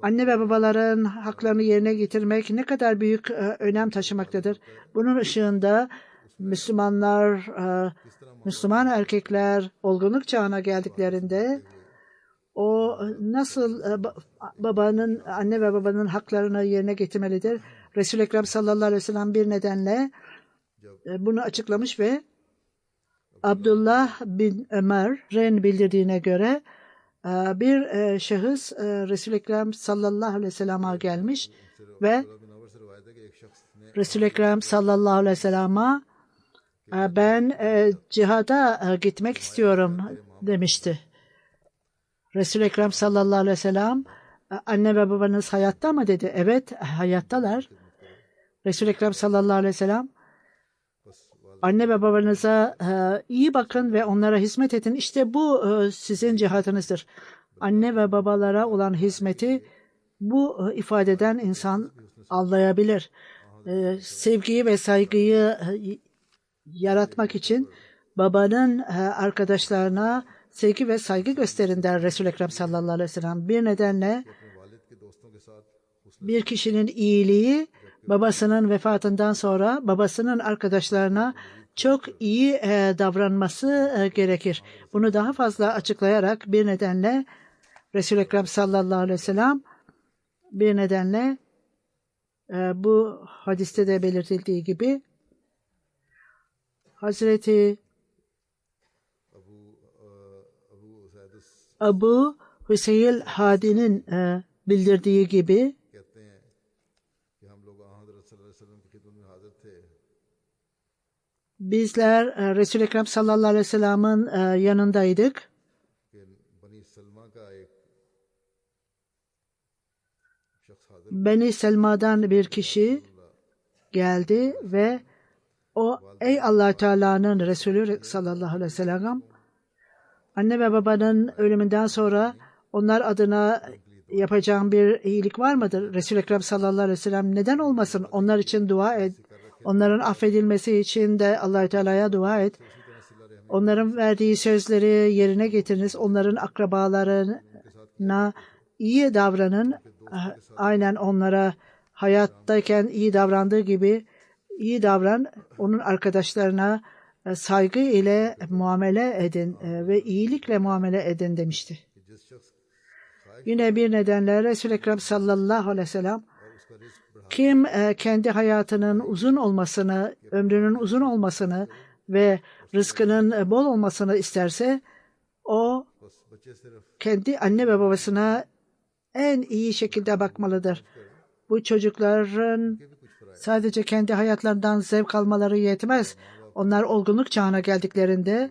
Anne ve babaların haklarını yerine getirmek ne kadar büyük önem taşımaktadır. Bunun ışığında Müslümanlar, Müslüman erkekler olgunluk çağına geldiklerinde o nasıl anne ve babanın haklarını yerine getirmelidir? Resul-i Ekrem sallallahu aleyhi ve sellem bir nedenle bunu açıklamış ve Abdullah bin Ömer'in bildirdiğine göre bir şahıs Resul-i Ekrem sallallahu aleyhi ve sellem'e gelmiş ve Resul-i Ekrem sallallahu aleyhi ve sellem'e ben cihada gitmek istiyorum demişti. Resul-i Ekrem sallallahu aleyhi ve sellem anne ve babanız hayatta mı dedi. Evet hayattalar. Resul-i Ekrem sallallahu aleyhi ve sellem anne ve babanıza iyi bakın ve onlara hizmet edin. İşte bu sizin cihatınızdır. Anne ve babalara olan hizmeti bu ifadeden insan anlayabilir. Sevgiyi ve saygıyı yaratmak için babanın arkadaşlarına sevgi ve saygı gösterin der Resul-i Ekrem sallallahu aleyhi ve sellem. Bir nedenle bir kişinin iyiliği babasının vefatından sonra babasının arkadaşlarına çok iyi davranması gerekir. Bunu daha fazla açıklayarak bir nedenle Resul-i Ekrem sallallahu aleyhi ve sellem bir nedenle bu hadiste de belirtildiği gibi Hazreti Abu Hüseyin Hadi'nin bildirdiği gibi bizler Resul-i Ekrem sallallahu aleyhi ve sellem'in yanındaydık. Beni Selma'dan bir kişi geldi ve o ey Allah Teala'nın Resulü sallallahu aleyhi ve sellem, anne ve babanın ölümünden sonra onlar adına yapacağım bir iyilik var mıdır? Resul-i Ekrem sallallahu aleyhi ve sellem neden olmasın? Onlar için dua et. Onların affedilmesi için de Allah Teala'ya dua et. Onların verdiği sözleri yerine getiriniz. Onların akrabalarına iyi davranın. Aynen onlara hayattayken iyi davrandığı gibi iyi davran. Onun arkadaşlarına saygı ile muamele edin ve iyilikle muamele edin demişti. Yine bir nedenle Resul-i Ekrem sallallahu aleyhi ve sellem kim kendi hayatının uzun olmasını, ömrünün uzun olmasını ve rızkının bol olmasını isterse o kendi anne ve babasına en iyi şekilde bakmalıdır. Bu çocukların sadece kendi hayatlarından zevk almaları yetmez. Onlar olgunluk çağına geldiklerinde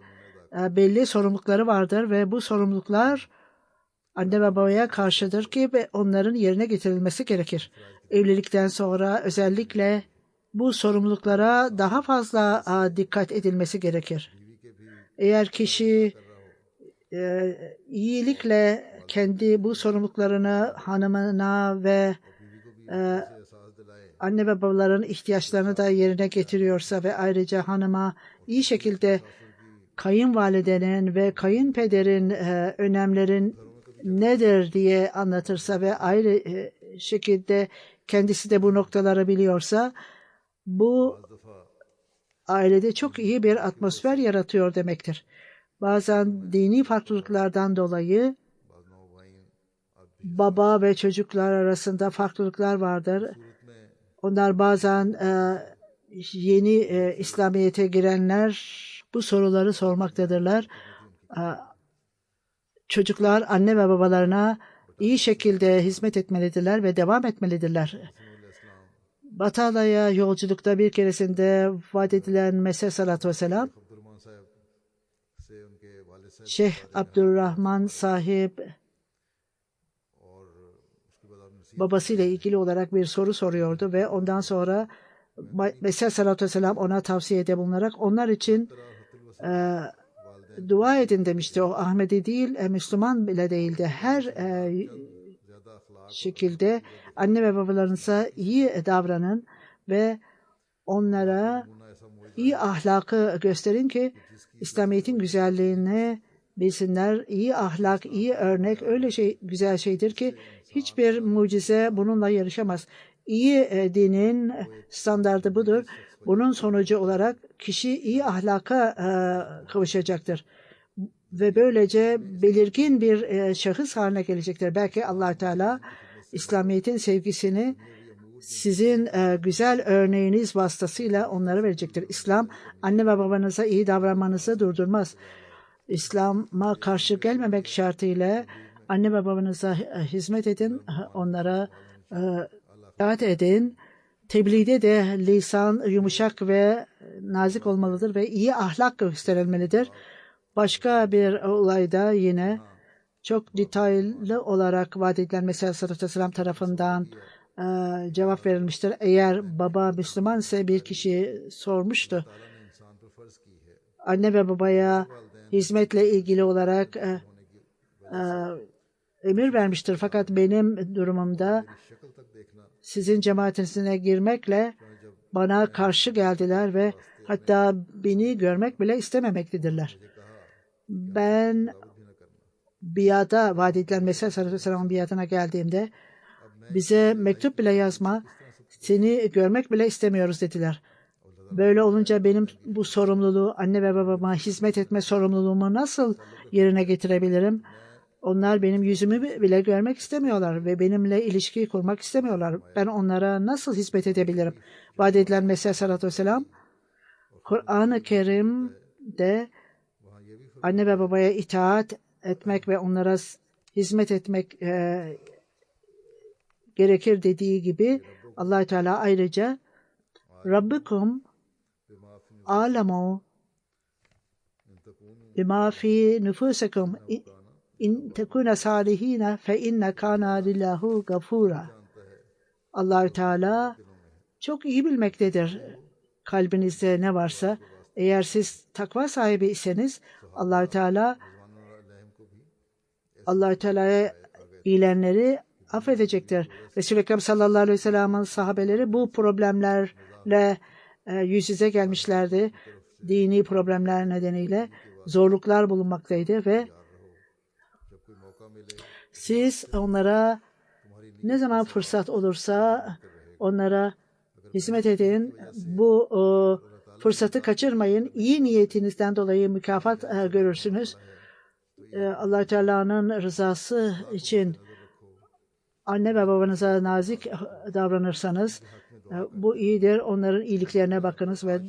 belli sorumlulukları vardır ve bu sorumluluklar anne ve babaya karşıdır ki onların yerine getirilmesi gerekir. Evlilikten sonra özellikle bu sorumluluklara daha fazla dikkat edilmesi gerekir. Eğer kişi iyilikle kendi bu sorumluluklarını hanımına ve anne ve babaların ihtiyaçlarını da yerine getiriyorsa ve ayrıca hanıma iyi şekilde kayınvalidenin ve kayınpederin önemlerin nedir diye anlatırsa ve ayrı şekilde kendisi de bu noktaları biliyorsa bu ailede çok iyi bir atmosfer yaratıyor demektir. Bazen dini farklılıklardan dolayı baba ve çocuklar arasında farklılıklar vardır. Onlar bazen yeni İslamiyet'e girenler bu soruları sormaktadırlar. Çocuklar anne ve babalarına iyi şekilde hizmet etmelidirler ve devam etmelidirler. Batala'ya yolculukta bir keresinde vaat edilen Mesih sallallahu aleyhi ve sellem Şeyh Abdurrahman sahip babasıyla ilgili olarak bir soru soruyordu ve ondan sonra Mesih sallallahu aleyhi ve sellem ona tavsiyede bulunarak onlar için dua edin demişti. O Ahmedi değil, Müslüman bile değildi. Her şekilde anne ve babalarınıza iyi davranın ve onlara iyi ahlakı gösterin ki İslamiyet'in güzelliğini bilsinler. İyi ahlak, iyi örnek öyle güzel şeydir ki hiçbir mucize bununla yarışamaz. İyi dinin standardı budur. Bunun sonucu olarak kişi iyi ahlaka kavuşacaktır. Ve böylece belirgin bir şahıs haline gelecektir. Belki Allah Teala İslamiyet'in sevgisini sizin güzel örneğiniz vasıtasıyla onlara verecektir. İslam anne ve babanıza iyi davranmanızı durdurmaz. İslam'a karşı gelmemek şartıyla anne ve babanıza hizmet edin, onlara itaat edin. Tebliğde de lisan yumuşak ve nazik olmalıdır ve iyi ahlak gösterilmelidir. Başka bir olayda yine çok detaylı olarak vaat edilen Mesih sallallahu aleyhi ve sellem tarafından cevap verilmiştir. Eğer baba Müslüman ise bir kişi sormuştu. Anne ve babaya hizmetle ilgili olarak emir vermiştir. Fakat benim durumumda sizin cemaatinizine girmekle bana karşı geldiler ve hatta beni görmek bile istememektedirler. Ben biata vaat edilen Mesih sallallahu aleyhi ve sellem biatına geldiğimde Bize mektup bile yazma, seni görmek bile istemiyoruz dediler. Böyle olunca benim bu sorumluluğu, anne ve babama hizmet etme sorumluluğumu nasıl yerine getirebilirim? Onlar benim yüzümü bile görmek istemiyorlar ve benimle ilişki kurmak istemiyorlar. Ben onlara nasıl hizmet edebilirim? Vaat edilen Mesih Aleyhisselatü Vesselam, Kur'an-ı Kerim'de anne ve babaya itaat etmek ve onlara hizmet etmek gerekir dediği gibi Allah-u Teala ayrıca Rabbukum a'lemu bima fi nufusikum in tekuna salihina fe inne kana lillahu gafura. Allah-u Teala çok iyi bilmektedir kalbinizde ne varsa. Eğer siz takva sahibi iseniz Allah-u Teala'ya iyilenleri affedecektir. Resul-i Ekrem sallallahu aleyhi ve sellem'in sahabeleri bu problemlerle yüz yüze gelmişlerdi. Dini problemler nedeniyle zorluklar bulunmaktaydı ve siz onlara ne zaman fırsat olursa onlara hizmet edin. Bu fırsatı kaçırmayın. İyi niyetinizden dolayı mükafat görürsünüz. Allah-u Teala'nın rızası için anne ve babanıza nazik davranırsanız bu iyidir. Onların iyiliklerine bakınız ve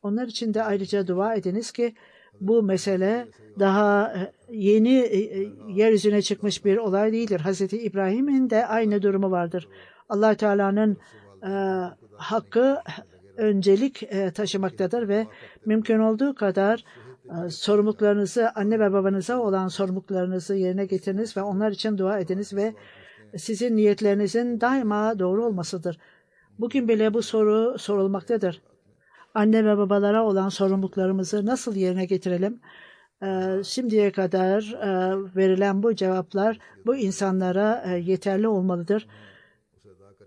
onlar için de ayrıca dua ediniz ki bu mesele daha yeni yeryüzüne çıkmış bir olay değildir. Hazreti İbrahim'in de aynı durumu vardır. Allah Teala'nın hakkı öncelik taşımaktadır ve mümkün olduğu kadar sorumluluklarınızı, anne ve babanıza olan sorumluluklarınızı yerine getiriniz ve onlar için dua ediniz ve sizin niyetlerinizin daima doğru olmasıdır. Bugün bile bu soru sorulmaktadır. Anne ve babalara olan sorumluluklarımızı nasıl yerine getirelim? Şimdiye kadar verilen bu cevaplar bu insanlara yeterli olmalıdır.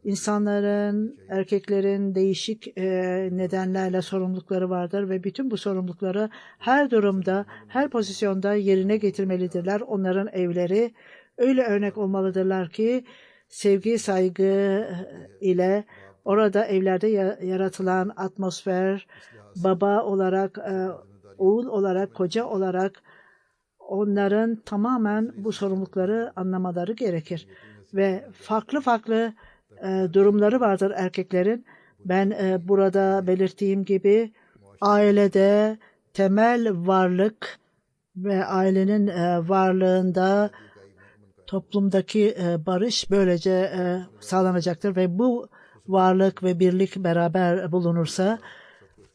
İnsanların, erkeklerin değişik nedenlerle sorumlulukları vardır ve bütün bu sorumlulukları her durumda, her pozisyonda yerine getirmelidirler. Onların evleri öyle örnek olmalıdırlar ki sevgi, saygı ile orada evlerde yaratılan atmosfer, baba olarak, oğul olarak, koca olarak onların tamamen bu sorumlulukları anlamaları gerekir. Ve farklı farklı durumları vardır erkeklerin. Ben burada belirttiğim gibi ailede temel varlık ve ailenin varlığında toplumdaki barış böylece sağlanacaktır ve bu varlık ve birlik beraber bulunursa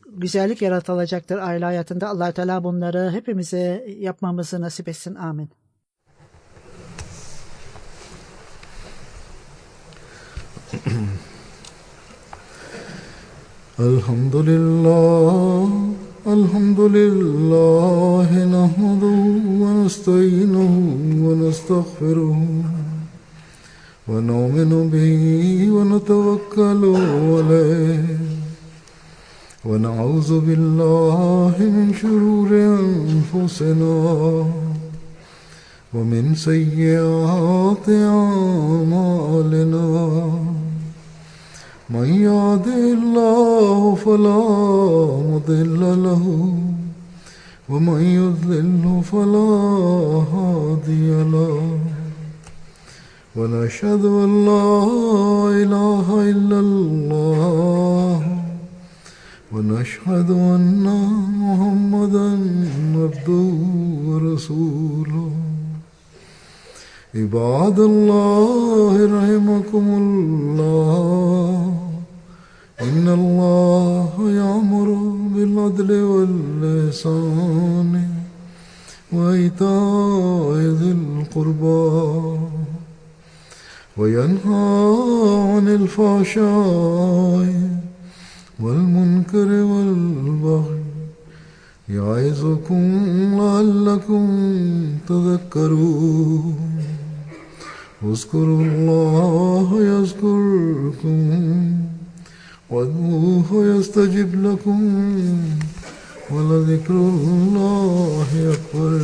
güzellik yaratılacaktır aile hayatında. Allah-u Teala bunları hepimize yapmamızı nasip etsin. Amin. Elhamdülillah, elhamdülillah, nahmaduhu ve nesta'inuhu ve nestağfiruhu ve nu'minu bihi ve netevekkalu aleyh ve na'udzu billahi min şururi enfusina ve min seyyiati a'malina. من يهده الله فلا مضل له ومن يضلل فلا هادي له ونشهد أن لا إله إلا الله ونشهد أن محمدا عبده ورسوله عباد الله رحمكم الله إن الله يأمر بالعدل والإحسان وإيتاء ذي القربى وينهى عن الفحشاء والمنكر والبغي يعظكم لعلكم تذكرون اذكروا الله يذكركم وادعوه يستجب لكم ولذكر الله أكبر